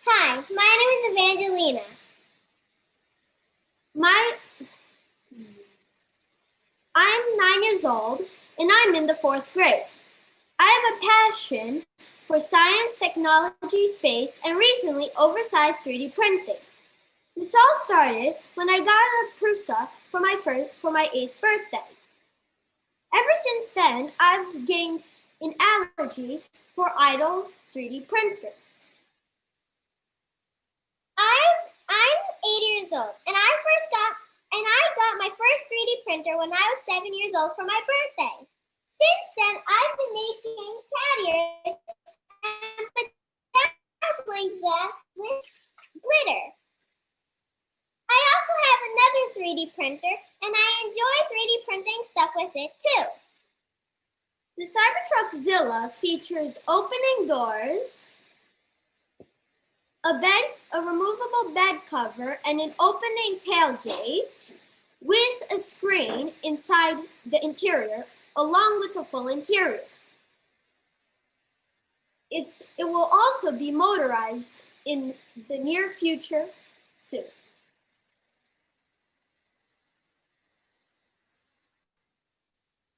Hi, my name is Evangelina. I'm 9 years old and I'm in the 4th grade. I have a passion for science, technology, space, and recently oversized 3D printing. This all started when I got a prusa for my 8th birthday. Ever since then, I've gained an allergy for idle 3D printers. I'm 8 years old, and I got my first 3D printer when I was 7 years old for my birthday. Since then, I've been making cat ears and bedazzling them with glitter. I also have another 3D printer, and I enjoy 3D printing stuff with it too. The CYBERTRUCKZILLA features opening doors, a removable bed cover, and an opening tailgate with a screen inside the interior, along with the full interior. It will also be motorized in the near future soon.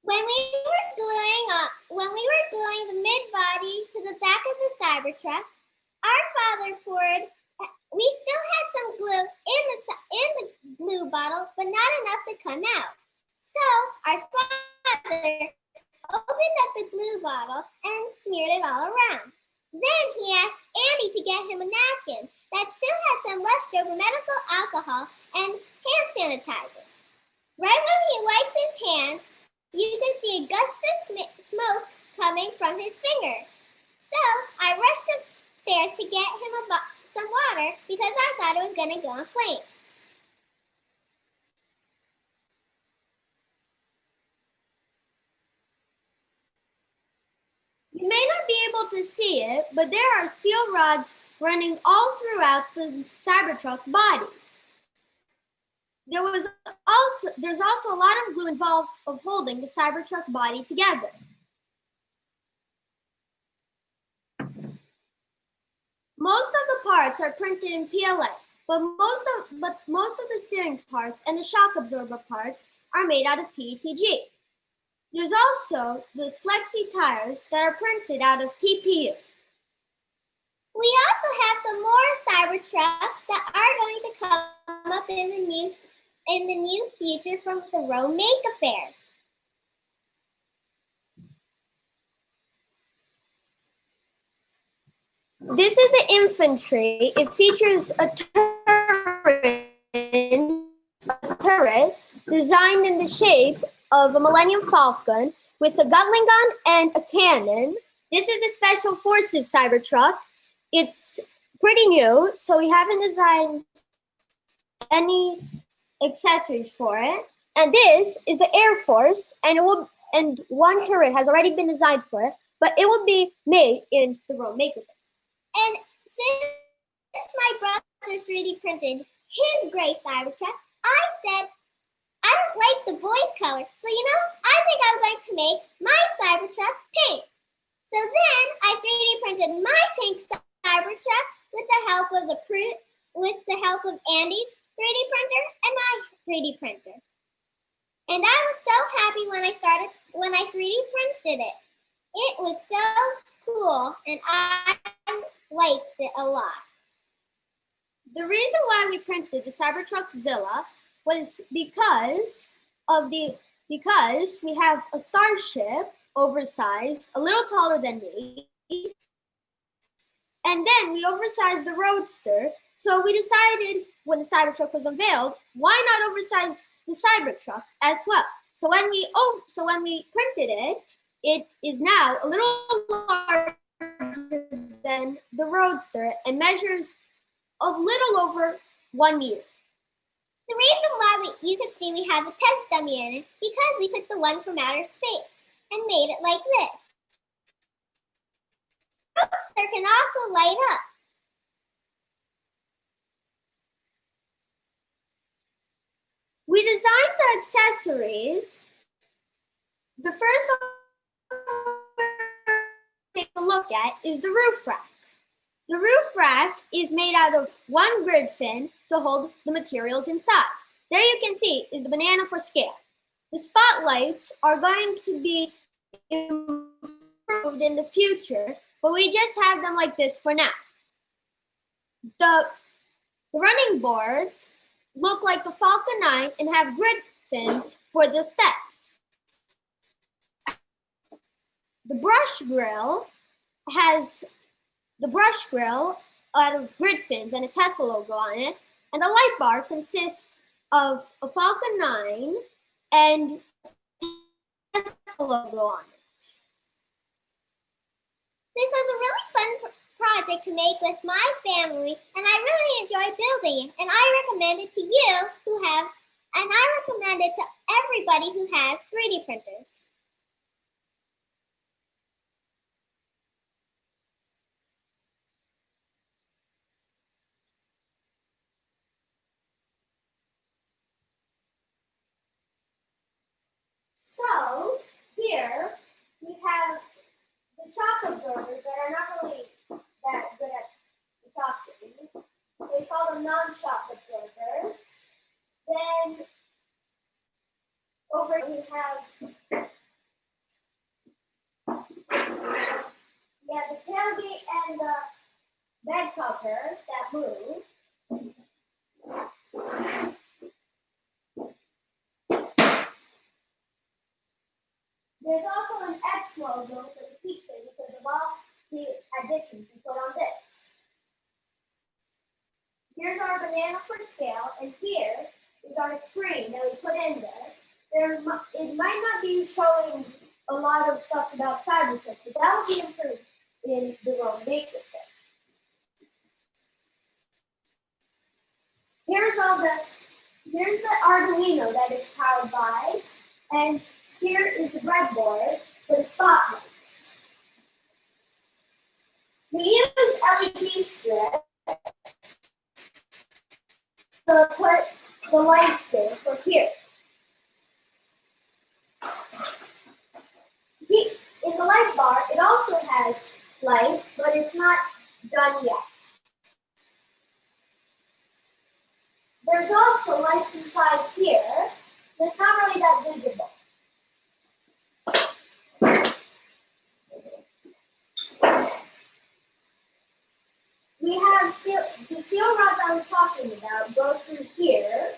When we were gluing the mid-body to the back of the Cybertruck, our father poured. We still had some glue in the glue bottle, but not enough to come out. So our father opened up the glue bottle and smeared it all around. Then he asked Andy to get him a napkin that still had some leftover medical alcohol and hand sanitizer. Right when he wiped his hands, you could see a gust of smoke coming from his finger. So I rushed upstairs to get him some water because I thought it was going to go in flames. You may not be able to see it, but there are steel rods running all throughout the Cybertruck body. There's also a lot of glue involved of holding the Cybertruck body together. Most of the parts are printed in PLA, but most of the steering parts and the shock absorber parts are made out of PETG. There's also the flexi tires that are printed out of TPU. We also have some more Cybertrucks that are going to come up in the new future from the Rome Make Faire. This is the infantry. It features a turret designed in the shape of a Millennium Falcon with a Gatling gun and a cannon. This is the Special Forces Cybertruck. It's pretty new, so we haven't designed any accessories for it. And this is the Air Force, and one turret has already been designed for it, but it will be made in the Rome Maker. And since my brother 3D printed his gray Cybertruck, I said, I don't like the boys' color, so I think I'm going to make my Cybertruck pink. So then I 3D printed my pink Cybertruck with the help of Andy's 3D printer and my 3D printer. And I was so happy when I 3D printed it. It was so cool, and I liked it a lot. The reason why we printed the CYBERTRUCKZILLA was because we have a starship, oversized, a little taller than me, and then we oversized the Roadster. So we decided when the Cybertruck was unveiled, why not oversize the Cybertruck as well? So when we printed it, it is now a little larger than the Roadster and measures a little over 1 meter. The reason why you can see we have a test dummy in it because we took the one from outer space and made it like this. The Roadster can also light up. We designed the accessories. The first one to take a look at is the roof rack. The roof rack is made out of one grid fin to hold the materials inside. There you can see is the banana for scale. The spotlights are going to be improved in the future, but we just have them like this for now. The running boards look like the Falcon 9 and have grid fins for the steps. The brush grill has the brush grill out of grid fins and a Tesla logo on it, and the light bar consists of a Falcon 9 and a Tesla logo on it. This was a really fun project to make with my family, and I really enjoyed building it, and I recommend it to you who have, and I recommend it to everybody who has 3D printers. So here we have the shock absorbers that are not really that good at shocking. We call them non-shock absorbers. Then over here we have the tailgate and the bed cover that move. There's also an X logo for the feature because of all the additions we put on this. Here's our banana for scale, and here is our screen that we put in there. It might not be showing a lot of stuff about CYBERTRUCK, but that will be improved in the Roam Maker Fair. Here's the Arduino that it's powered by, and here is the breadboard for the spotlights. We use LED strips to put the lights in for here. In the light bar, it also has lights, but it's not done yet. There's also lights inside here. It's not really that visible. We have the steel rod I was talking about goes through here,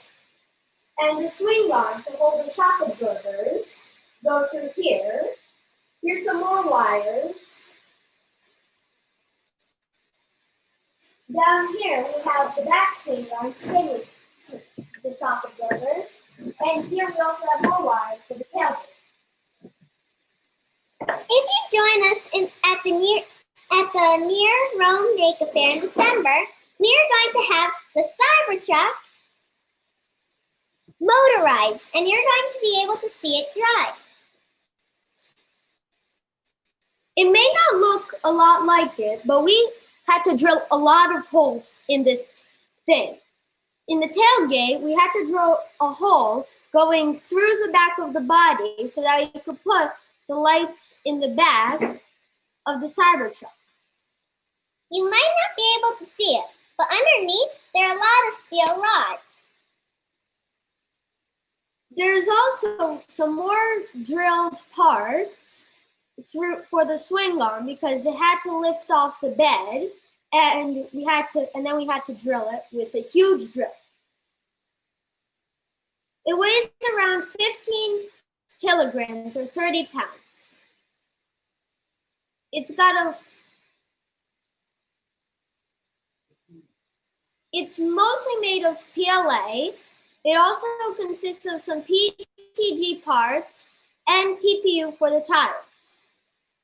and the swing arm to hold the shock absorbers go through here. Here's some more wires. Down here we have the back swing arm to the shock absorbers, and here we also have more wires for the tailgate. If you join us at the near Rome Maker Fair in December, we are going to have the CYBERTRUCK motorized, and you're going to be able to see it drive. It may not look a lot like it, but we had to drill a lot of holes in this thing. In the tailgate, we had to drill a hole going through the back of the body so that you could put the lights in the back of the CYBERTRUCK. You might not be able to see it, but underneath there are a lot of steel rods. There's also some more drilled parts for the swing arm because it had to lift off the bed, and then we had to drill it with a huge drill. It weighs around 15 kilograms or 30 pounds. It's mostly made of PLA. It also consists of some PTG parts and TPU for the tires.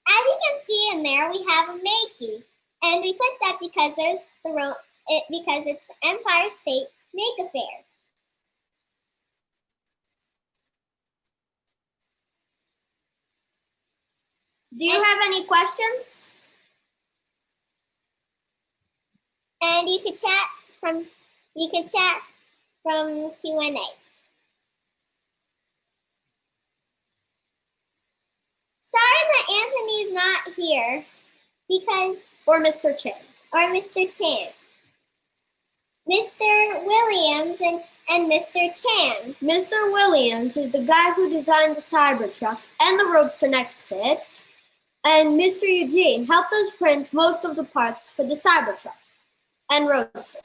As you can see in there, we have a Makey, and we put that because because it's the Empire State Maker Fair. Do you have any questions? And you can chat from Q&A. Sorry that Anthony's not here or Mr. Chen. or Mr. Chan? Mr. Williams and Mr. Chan. Mr. Williams is the guy who designed the Cybertruck and the Roadster next to it, and Mr. Eugene helped us print most of the parts for the Cybertruck and Roadster.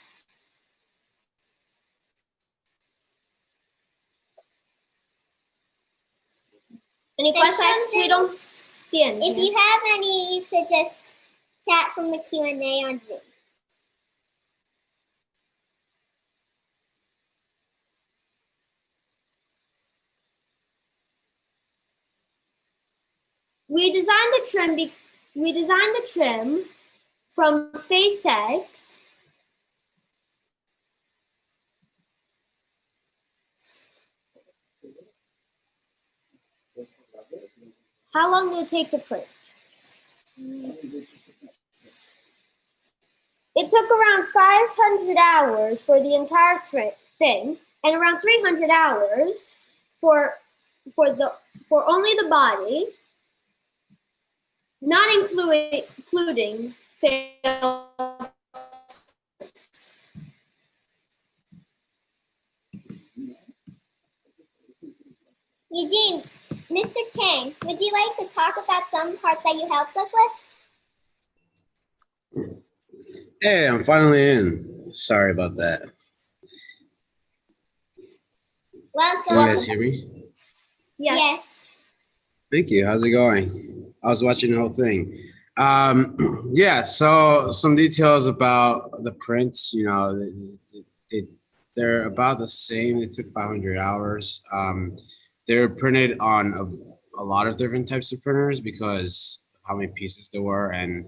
Any questions? We don't see any. If you have any, you could just chat from the Q&A on Zoom. We designed the trim from SpaceX. How long did it take to print? It took around 500 hours for the entire thing, and around 300 hours for only the body, not including failed. Eugene, Mr. Chang, would you like to talk about some parts that you helped us with? Hey, I'm finally in. Sorry about that. Welcome. Can you guys hear me? Yes. Thank you. How's it going? I was watching the whole thing. Yeah, so some details about the prints, you know, they're about the same. It took 500 hours. They're printed on a lot of different types of printers because how many pieces there were, and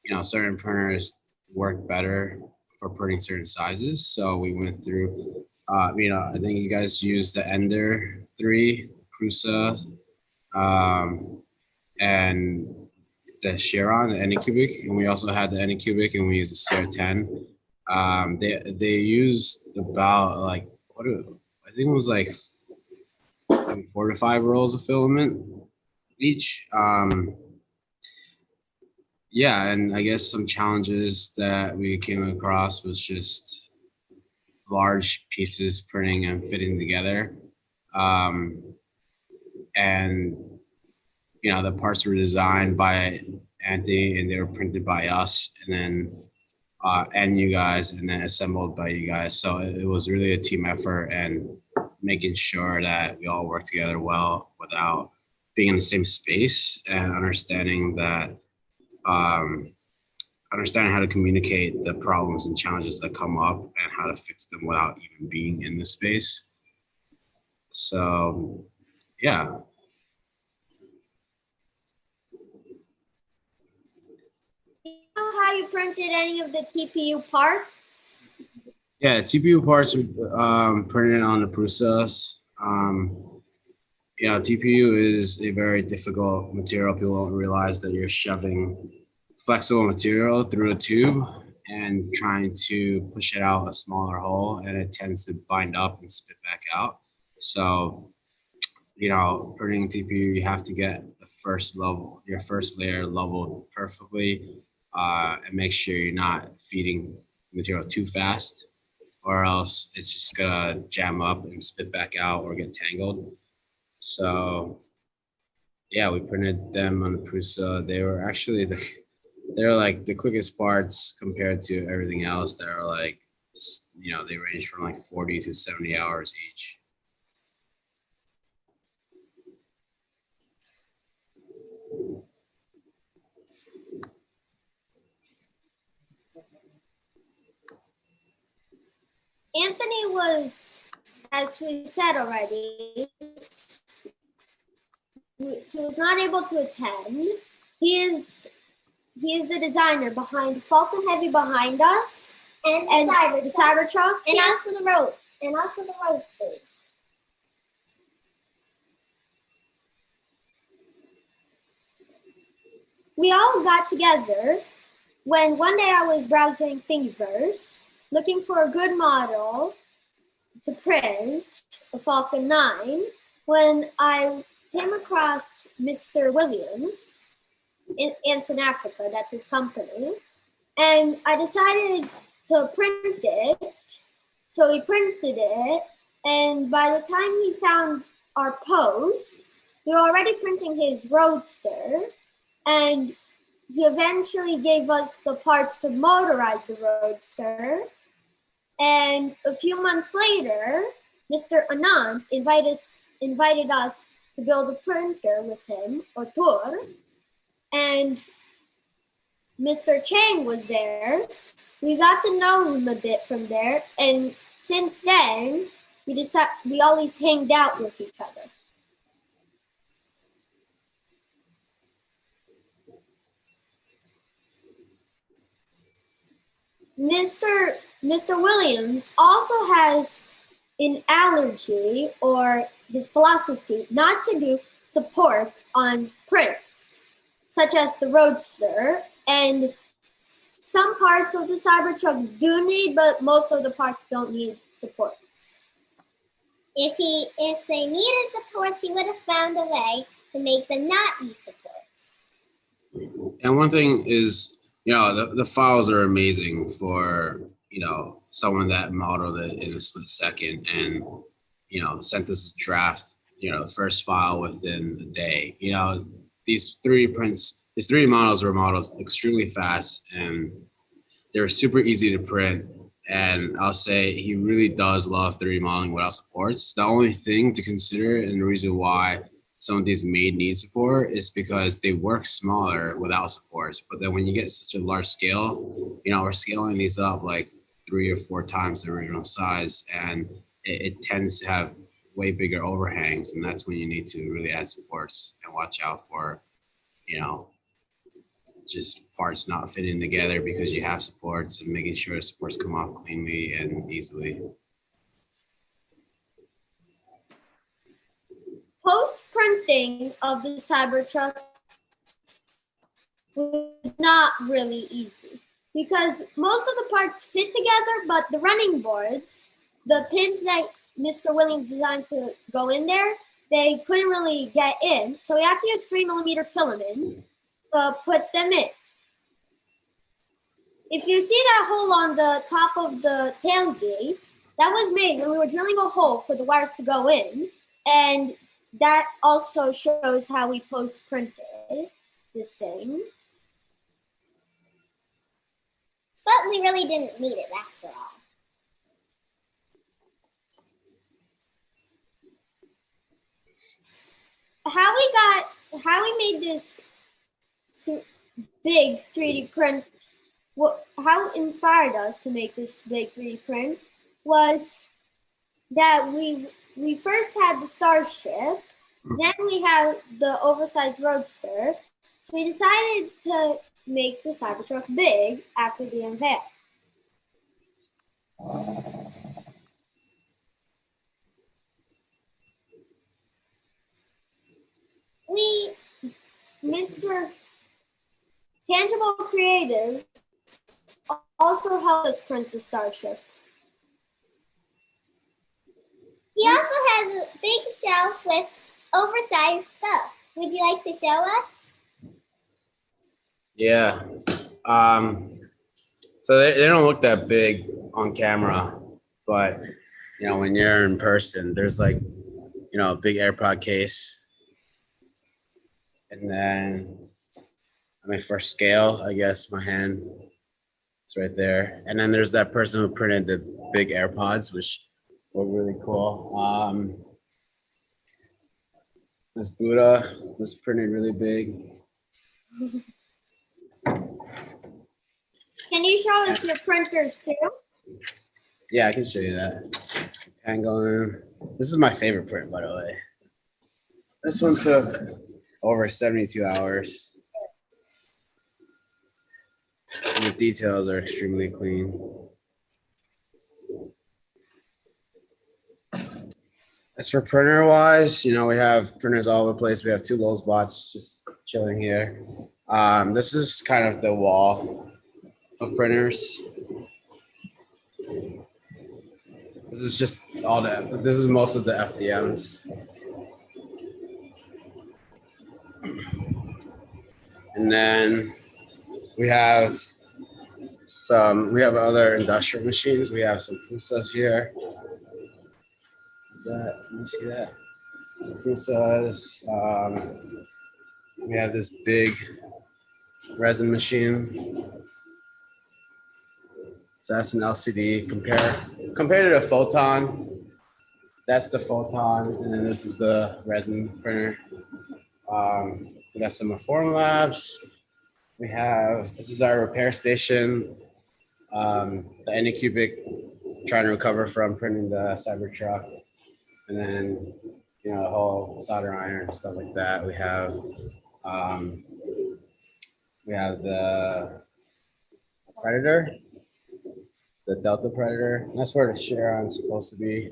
you know, certain printers work better for printing certain sizes. So we went through, you know, I think you guys used the Ender 3, Prusa, and the Chiron, the Anycubic, and we also had the Anycubic, and we used the CR10. They used about like I think it was like 4 to 5 rolls of filament each. Yeah, and I guess some challenges that we came across was just large pieces printing and fitting together. And, you know, the parts were designed by Anthony and they were printed by us, and then, and you guys, and then assembled by you guys. So it was really a team effort and making sure that we all work together well without being in the same space, and understanding that, understanding how to communicate the problems and challenges that come up and how to fix them without even being in the space. So, yeah. Do you know how you printed any of the TPU parts? Yeah, TPU parts are printed on the Prusas. You know, TPU is a very difficult material. People don't realize that you're shoving flexible material through a tube and trying to push it out a smaller hole, and it tends to bind up and spit back out. So, you know, printing TPU, you have to get the first level, your first layer leveled perfectly, and make sure you're not feeding material too fast, or else it's just gonna jam up and spit back out or get tangled. So yeah, we printed them on the Prusa. They were actually they're like the quickest parts compared to everything else. That are like, you know, they range from like 40 to 70 hours each. Anthony was, as we said already, he was not able to attend. He is the designer behind Falcon Heavy behind us, and the Cybertruck, and also the Roadsters. We all got together when one day I was browsing Thingiverse, looking for a good model to print a Falcon 9, when I came across Mr. Williams in Anson, Africa. That's his company. And I decided to print it. So we printed it, and by the time he found our posts, we were already printing his Roadster, and he eventually gave us the parts to motorize the Roadster. And a few months later, Mr. Anand invited us to build a printer with him, or tour, and Mr. Chang was there. We got to know him a bit from there, and since then, we always hanged out with each other. Mr. Williams also has an allergy, or his philosophy, not to do supports on prints, such as the Roadster, and some parts of the Cybertruck do need, but most of the parts don't need supports. If they needed supports, he would have found a way to make them not use supports. And one thing is, the files are amazing for, someone that modeled it in a split second and, sent us a draft, the first file within a day. These 3D models were modeled extremely fast, and they were super easy to print. And I'll say he really does love 3D modeling without supports. The only thing to consider, and the reason why some of these need support, is because they work smaller without supports. But then when you get such a large scale, we're scaling these up like 3 or 4 times the original size, and it tends to have way bigger overhangs, and that's when you need to really add supports and watch out for, just parts not fitting together because you have supports, and making sure supports come off cleanly and easily. Post-printing of the Cybertruck was not really easy because most of the parts fit together, but the running boards, the pins that Mr. Williams designed to go in there, they couldn't really get in. So we had to use 3mm filament to put them in. If you see that hole on the top of the tailgate, that was made when we were drilling a hole for the wires to go in, and that also shows how we post-printed this thing. But we really didn't need it after all. How we made this big 3D print, how it inspired us to make this big 3D print was that we first had the Starship, then we had the oversized Roadster. So we decided to make the Cybertruck big after the unveil. Mr. Tangible Creative also helped us print the Starship. He also has a big shelf with oversized stuff. Would you like to show us? Yeah. So they don't look that big on camera, but when you're in person, there's like, a big AirPod case. And then, for scale, I guess my hand, it's right there. And then there's that person who printed the big AirPods, which were really cool. This Buddha was printed really big. Can you show us your printers too? Yeah, I can show you that. Hang on. This is my favorite print, by the way. This one took over 72 hours. And the details are extremely clean. As for printer wise, we have printers all over the place. We have 2 low spots just chilling here. This is kind of the wall of printers. This is just this is most of the FDMs. And then we have We have other industrial machines. We have some Prusas here. Is that? Can you see that? Some Prusas. We have this big resin machine. So that's an LCD. Compare to the Photon. That's the Photon, and then this is the resin printer. We got some Reform Labs. This is our repair station. The Anycubic trying to recover from printing the Cybertruck. And then, the whole solder iron and stuff like that. We have the Predator, the Delta Predator. That's where the Chiron's supposed to be.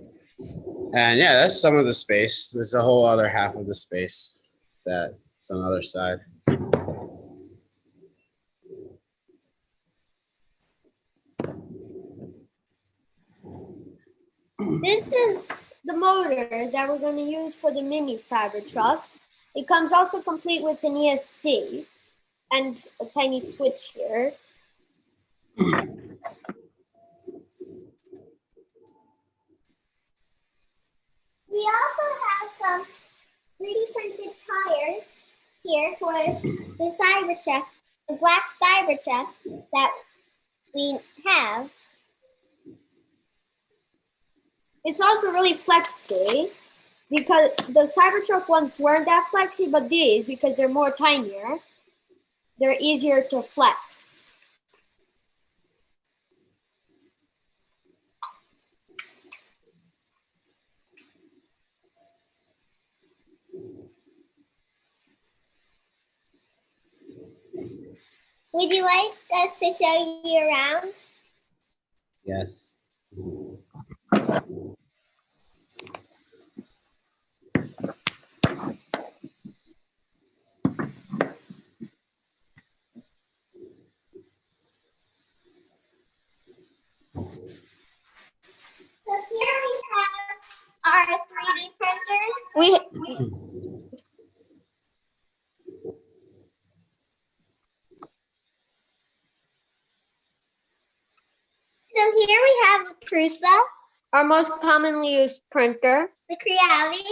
And yeah, that's some of the space. There's a whole other half of the space that's on the other side. This is the motor that we're going to use for the mini Cybertrucks. It comes also complete with an ESC and a tiny switch here. We also have some 3D printed tires here for the Cybertruck, the black Cybertruck that we have. It's also really flexy because the Cybertruck ones weren't that flexy, but these, because they're more tinier, they're easier to flex. Would you like us to show you around? Yes. So here we have our 3D printers. So here we have the Prusa, Our most commonly used printer. the Creality,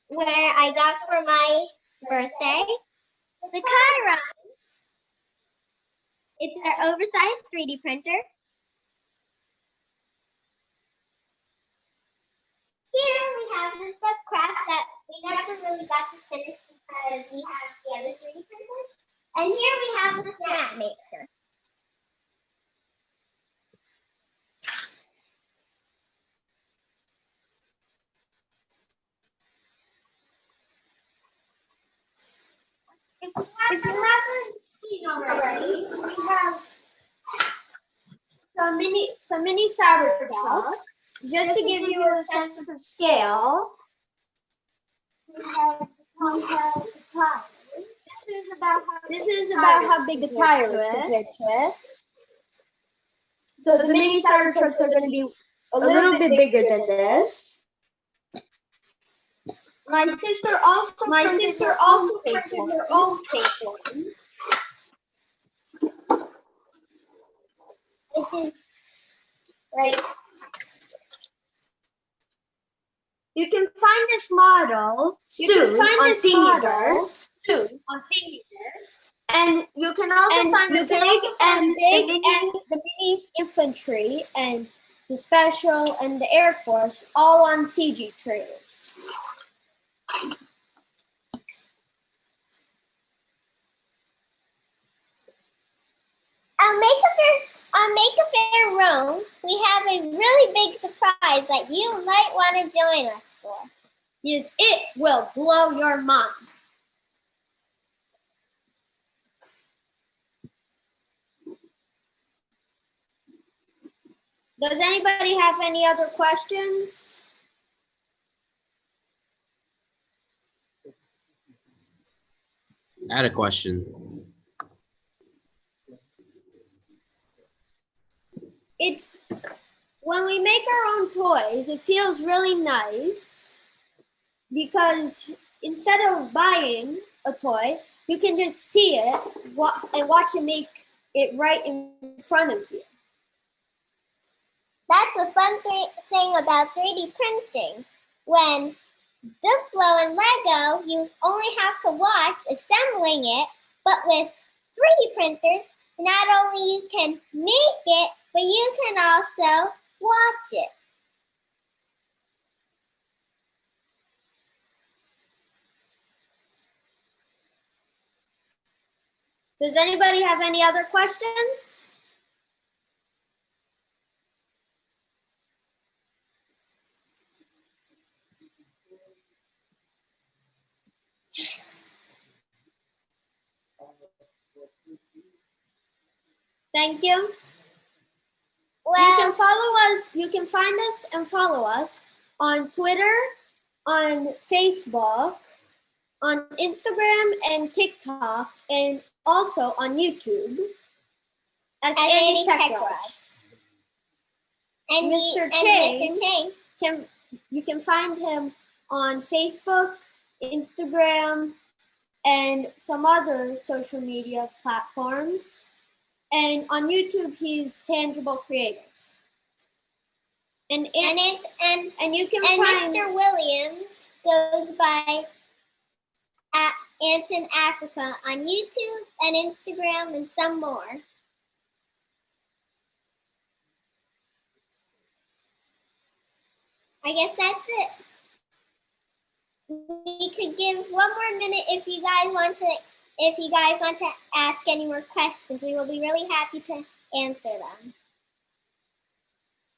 where I got for my birthday. The Chiron, it's our oversized 3D printer. Here we have the subcraft that we never really got to finish because we have the other 3D printers. And here we have the snack maker. If you haven't seen already, we have some mini Cybertrucks. Just to give you a sense of scale, we have the tires. This is about how big the tire is compared to it. So the mini Cybertrucks are going to be a little bit bigger than this. My sister also printed her own fake one. Which is right. You can find this model soon on Thingiverse. And you can also find the big and the mini infantry and the special and the Air Force all on CG trailers. On Make a Faire Rome, we have a really big surprise that you might want to join us for. Yes, it will blow your mind. Does anybody have any other questions? I had a question. When we make our own toys, it feels really nice because instead of buying a toy, you can just see it and watch it make it right in front of you. That's the fun thing about 3D printing. When Duplo and Lego, you only have to watch assembling it, but with 3D printers, not only you can make it, but you can also watch it. Does anybody have any other questions? Thank you. Well, You can follow us, you can find us and follow us on Twitter, on Facebook, on Instagram and TikTok, and also on YouTube as Andy's Tech Garage. And Mr. Mr. Chang. You can find him on Facebook, Instagram, and some other social media platforms. And on YouTube, he's Tangible Creative. And you can find Mr. Williams goes by Ants in Africa on YouTube and Instagram and some more. I guess that's it. We could give one more minute if you guys want to ask any more questions. We will be really happy to answer them.